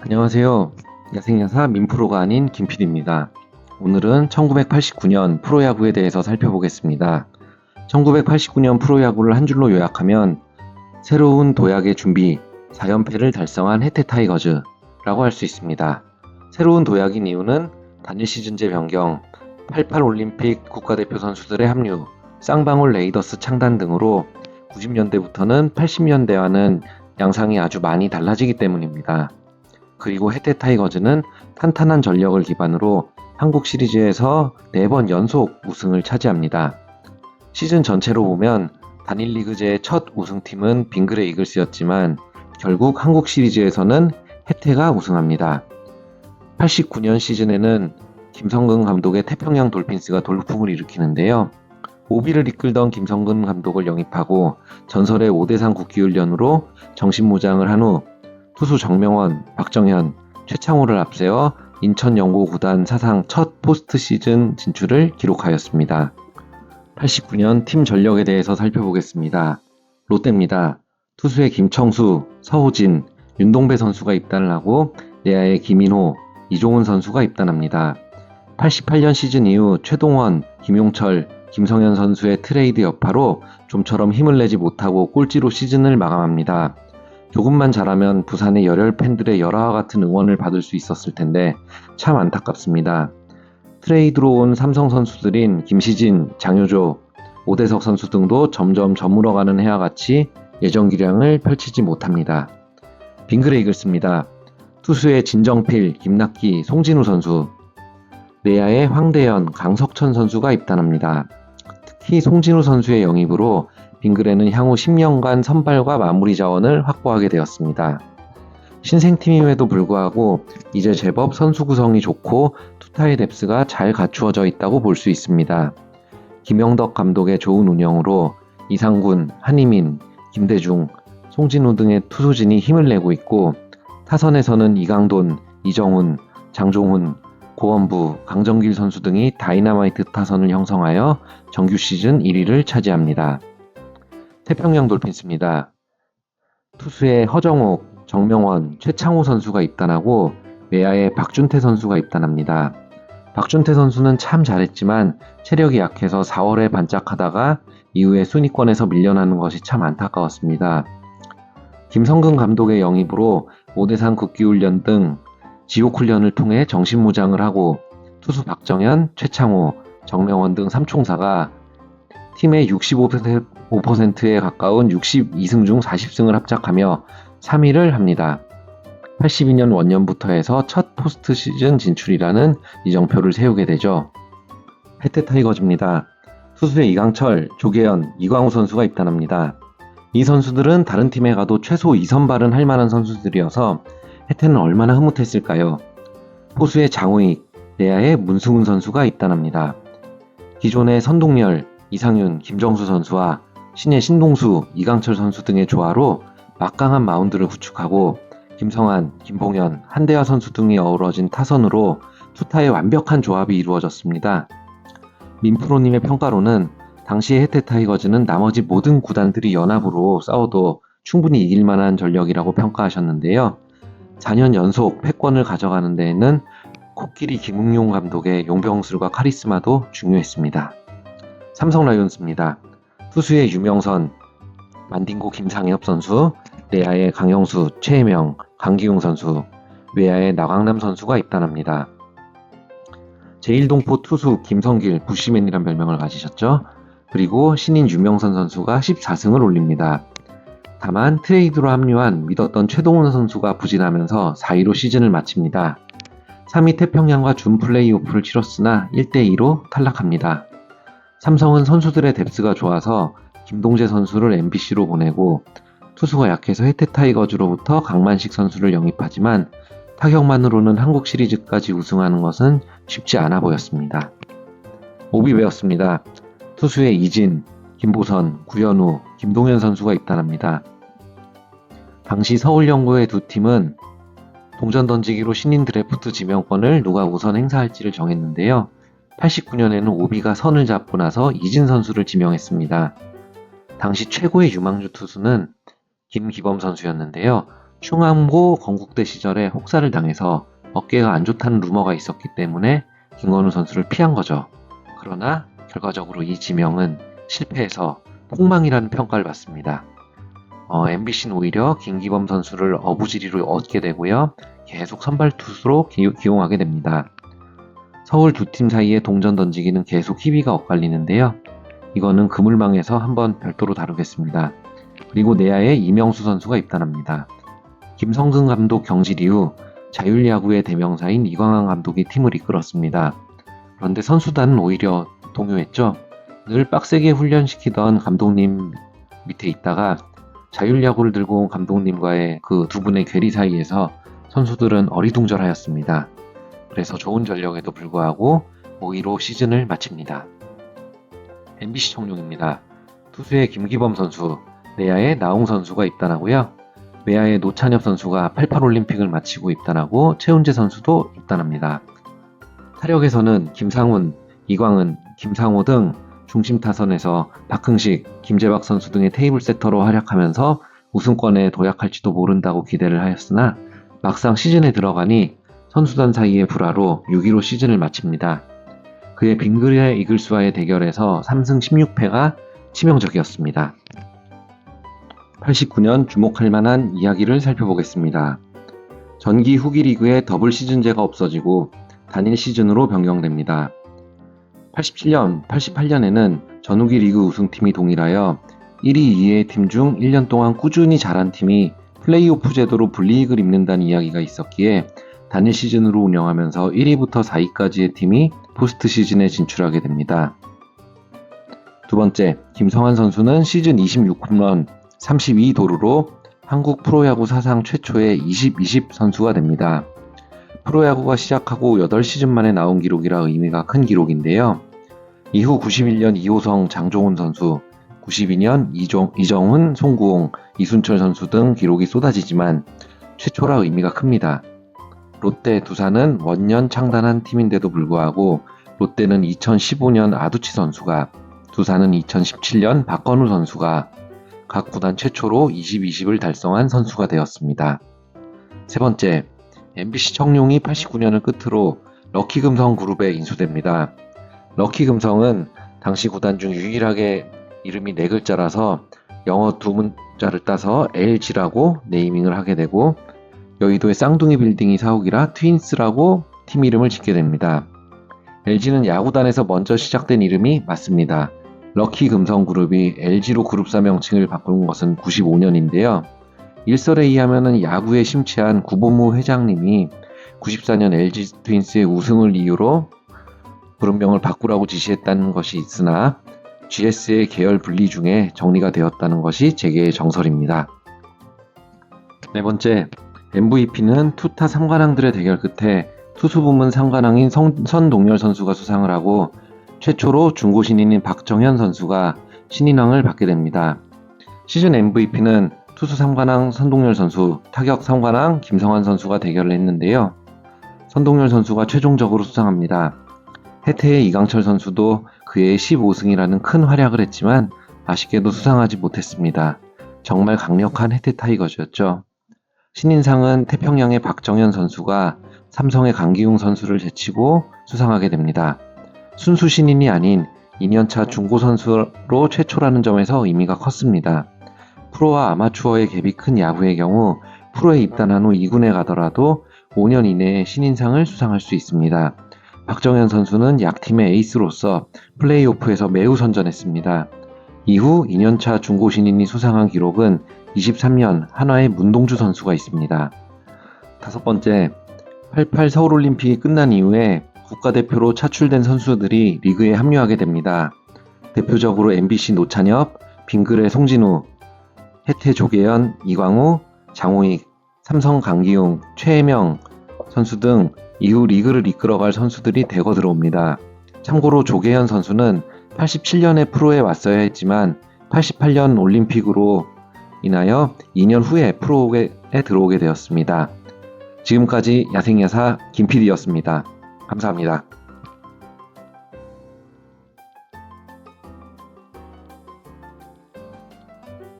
안녕하세요. 야생야사 민프로가 아닌 김PD입니다. 오늘은 1989년 프로야구에 대해서 살펴보겠습니다. 1989년 프로야구를 한 줄로 요약하면 새로운 도약의 준비, 4연패를 달성한 해태 타이거즈라고 할 수 있습니다. 새로운 도약인 이유는 단일 시즌제 변경, 88 올림픽 국가대표 선수들의 합류, 쌍방울 레이더스 창단 등으로 90년대부터는 80년대와는 양상이 아주 많이 달라지기 때문입니다. 그리고 해태 타이거즈는 탄탄한 전력을 기반으로 한국 시리즈에서 4번 연속 우승을 차지합니다. 시즌 전체로 보면 단일 리그제의 첫 우승팀은 빙그레 이글스였지만 결국 한국 시리즈에서는 해태가 우승합니다. 89년 시즌에는 김성근 감독의 태평양 돌핀스가 돌풍을 일으키는데요. 오비를 이끌던 김성근 감독을 영입하고 전설의 5대3 국기훈련으로 정신무장을 한 후 투수 정명원, 박정현, 최창호를 앞세워 인천 연고 구단 사상 첫 포스트 시즌 진출을 기록하였습니다. 89년 팀 전력에 대해서 살펴보겠습니다. 롯데입니다. 투수에 김청수, 서호진, 윤동배 선수가 입단을 하고 내야에 김인호, 이종훈 선수가 입단합니다. 88년 시즌 이후 최동원, 김용철, 김성현 선수의 트레이드 여파로 좀처럼 힘을 내지 못하고 꼴찌로 시즌을 마감합니다. 조금만 잘하면 부산의 열혈 팬들의 열화와 같은 응원을 받을 수 있었을 텐데 참 안타깝습니다. 트레이드로 온 삼성 선수들인 김시진, 장효조, 오대석 선수 등도 점점 저물어가는 해와 같이 예전 기량을 펼치지 못합니다. 빙그레 이글스입니다. 투수의 진정필, 김낙기, 송진우 선수, 내야에 황대현, 강석천 선수가 입단합니다. 특히 송진우 선수의 영입으로 빙그레는 향후 10년간 선발과 마무리 자원을 확보하게 되었습니다. 신생팀임에도 불구하고 이제 제법 선수 구성이 좋고 투타의 뎁스가 잘 갖추어져 있다고 볼 수 있습니다. 김영덕 감독의 좋은 운영으로 이상군, 한희민, 김대중, 송진우 등의 투수진이 힘을 내고 있고 타선에서는 이강돈, 이정훈, 장종훈, 고원부, 강정길 선수 등이 다이너마이트 타선을 형성하여 정규 시즌 1위를 차지합니다. 태평양 돌핀스입니다. 투수에 허정옥, 정명원, 최창호 선수가 입단하고 외야에 박준태 선수가 입단합니다. 박준태 선수는 참 잘했지만 체력이 약해서 4월에 반짝하다가 이후에 순위권에서 밀려나는 것이 참 안타까웠습니다. 김성근 감독의 영입으로 5대3 국기훈련 등 지옥훈련을 통해 정신무장을 하고 투수 박정현, 최창호, 정명원 등 3총사가 팀의 65%에 가까운 62승 중 40승을 합작하며 3위를 합니다. 82년 원년부터 해서 첫 포스트 시즌 진출이라는 이정표를 세우게 되죠. 해태 타이거즈입니다. 투수에 이강철, 조계현, 이광우 선수가 입단합니다. 이 선수들은 다른 팀에 가도 최소 2선발은 할 만한 선수들이어서 해태는 얼마나 흐뭇했을까요? 포수에 장우익, 내야에 문승훈 선수가 입단합니다. 기존의 선동열, 이상윤, 김정수 선수와 신예 신동수, 이강철 선수 등의 조화로 막강한 마운드를 구축하고 김성한, 김봉현, 한대화 선수 등이 어우러진 타선으로 투타의 완벽한 조합이 이루어졌습니다. 민프로님의 평가로는 당시의 해태 타이거즈는 나머지 모든 구단들이 연합으로 싸워도 충분히 이길 만한 전력이라고 평가하셨는데요. 4년 연속 패권을 가져가는 데에는 코끼리 김웅용 감독의 용병술과 카리스마도 중요했습니다. 삼성 라이온스입니다. 투수의 유명선, 만딩고 김상엽 선수, 내야에 강영수, 최혜명, 강기용 선수, 외야에 나강남 선수가 입단합니다. 제1동포 투수 김성길, 부시맨이란 별명을 가지셨죠. 그리고 신인 유명선 선수가 14승을 올립니다. 다만 트레이드로 합류한 믿었던 최동훈 선수가 부진하면서 4위로 시즌을 마칩니다. 3위 태평양과 준 플레이오프를 치렀으나 1대2로 탈락합니다. 삼성은 선수들의 뎁스가 좋아서 김동재 선수를 MBC로 보내고 투수가 약해서 해태 타이거즈로부터 강만식 선수를 영입하지만 타격만으로는 한국 시리즈까지 우승하는 것은 쉽지 않아 보였습니다. 오비베어스입니다. 투수에 이진, 김보선, 구현우, 김동현 선수가 입단합니다. 당시 서울연고의 두 팀은 동전 던지기로 신인 드래프트 지명권을 누가 우선 행사할지를 정했는데요. 89년에는 오비가 선을 잡고 나서 이진 선수를 지명했습니다. 당시 최고의 유망주 투수는 김기범 선수였는데요. 충암고 건국대 시절에 혹사를 당해서 어깨가 안 좋다는 루머가 있었기 때문에 김건우 선수를 피한 거죠. 그러나 결과적으로 이 지명은 실패해서 폭망이라는 평가를 받습니다. MBC는 오히려 김기범 선수를 어부지리로 얻게 되고요. 계속 선발 투수로 기용하게 됩니다. 서울 두 팀 사이의 동전 던지기는 계속 희비가 엇갈리는데요. 이거는 그물망에서 한번 별도로 다루겠습니다. 그리고 내야에 이명수 선수가 입단합니다. 김성근 감독 경질 이후 자율야구의 대명사인 이광환 감독이 팀을 이끌었습니다. 그런데 선수단은 오히려 동요했죠. 늘 빡세게 훈련시키던 감독님 밑에 있다가 자율야구를 들고 온 감독님과의 그 두 분의 괴리 사이에서 선수들은 어리둥절하였습니다. 그래서 좋은 전력에도 불구하고 5위로 시즌을 마칩니다. MBC 청룡입니다. 투수의 김기범 선수, 내야에 나웅 선수가 입단하고요. 외야의 노찬엽 선수가 88올림픽을 마치고 입단하고 최훈재 선수도 입단합니다. 타력에서는 김상훈, 이광은, 김상호 등 중심 타선에서 박흥식, 김재박 선수 등의 테이블 세터로 활약하면서 우승권에 도약할지도 모른다고 기대를 하였으나 막상 시즌에 들어가니 선수단 사이의 불화로 6위로 시즌을 마칩니다. 그의 빙그레 이글스와의 대결에서 3승 16패가 치명적이었습니다. 89년 주목할 만한 이야기를 살펴보겠습니다. 전기 후기 리그의 더블 시즌제가 없어지고 단일 시즌으로 변경됩니다. 87년, 88년에는 전후기 리그 우승팀이 동일하여 1위, 2위의 팀 중 1년 동안 꾸준히 잘한 팀이 플레이오프 제도로 불이익을 입는다는 이야기가 있었기에 단일 시즌으로 운영하면서 1위부터 4위까지의 팀이 포스트 시즌에 진출하게 됩니다. 두 번째, 김성환 선수는 시즌 26홈런 32도루로 한국 프로야구 사상 최초의 20-20 선수가 됩니다. 프로야구가 시작하고 8시즌 만에 나온 기록이라 의미가 큰 기록인데요. 이후 91년 이호성, 장종훈 선수, 92년 이정훈, 송구홍, 이순철 선수 등 기록이 쏟아지지만 최초라 의미가 큽니다. 롯데, 두산은 원년 창단한 팀인데도 불구하고 롯데는 2015년 아두치 선수가, 두산은 2017년 박건우 선수가 각 구단 최초로 20-20을 달성한 선수가 되었습니다. 세 번째, MBC 청룡이 89년을 끝으로 럭키금성 그룹에 인수됩니다. 럭키금성은 당시 구단 중 유일하게 이름이 4글자라서 영어 2문자를 따서 LG라고 네이밍을 하게 되고 여의도의 쌍둥이 빌딩이 사옥이라 트윈스라고 팀 이름을 짓게 됩니다. LG는 야구단에서 먼저 시작된 이름이 맞습니다. 럭키금성그룹이 LG로 그룹사 명칭을 바꾼 것은 95년인데요. 일설에 의하면 야구에 심취한 구본무 회장님이 94년 LG 트윈스의 우승을 이유로 그룹명을 바꾸라고 지시했다는 것이 있으나 GS의 계열 분리 중에 정리가 되었다는 것이 재계의 정설입니다. 네 번째, MVP는 투타 3관왕들의 대결 끝에 투수 부문 3관왕인 선동열 선수가 수상을 하고 최초로 중고 신인인 박정현 선수가 신인왕을 받게 됩니다. 시즌 MVP는 투수 3관왕 선동열 선수, 타격 3관왕 김성환 선수가 대결을 했는데요. 선동열 선수가 최종적으로 수상합니다. 해태의 이강철 선수도 그의 15승이라는 큰 활약을 했지만 아쉽게도 수상하지 못했습니다. 정말 강력한 해태 타이거즈였죠. 신인상은 태평양의 박정현 선수가 삼성의 강기웅 선수를 제치고 수상하게 됩니다. 순수 신인이 아닌 2년차 중고 선수로 최초라는 점에서 의미가 컸습니다. 프로와 아마추어의 갭이 큰 야구의 경우 프로에 입단한 후 2군에 가더라도 5년 이내에 신인상을 수상할 수 있습니다. 박정현 선수는 약팀의 에이스로서 플레이오프에서 매우 선전했습니다. 이후 2년차 중고 신인이 수상한 기록은 23년 한화의 문동주 선수가 있습니다. 다섯 번째, 88 서울올림픽이 끝난 이후에 국가대표로 차출된 선수들이 리그에 합류하게 됩니다. 대표적으로 MBC 노찬엽, 빙그레 송진우, 해태 조계현, 이광우, 장호익, 삼성 강기웅, 최혜명 선수 등 이후 리그를 이끌어갈 선수들이 대거 들어옵니다. 참고로 조계현 선수는 87년에 프로에 왔어야 했지만 88년 올림픽으로 인하여 2년 후에 프로에 들어오게 되었습니다. 지금까지 야생야사 김PD였습니다. 감사합니다.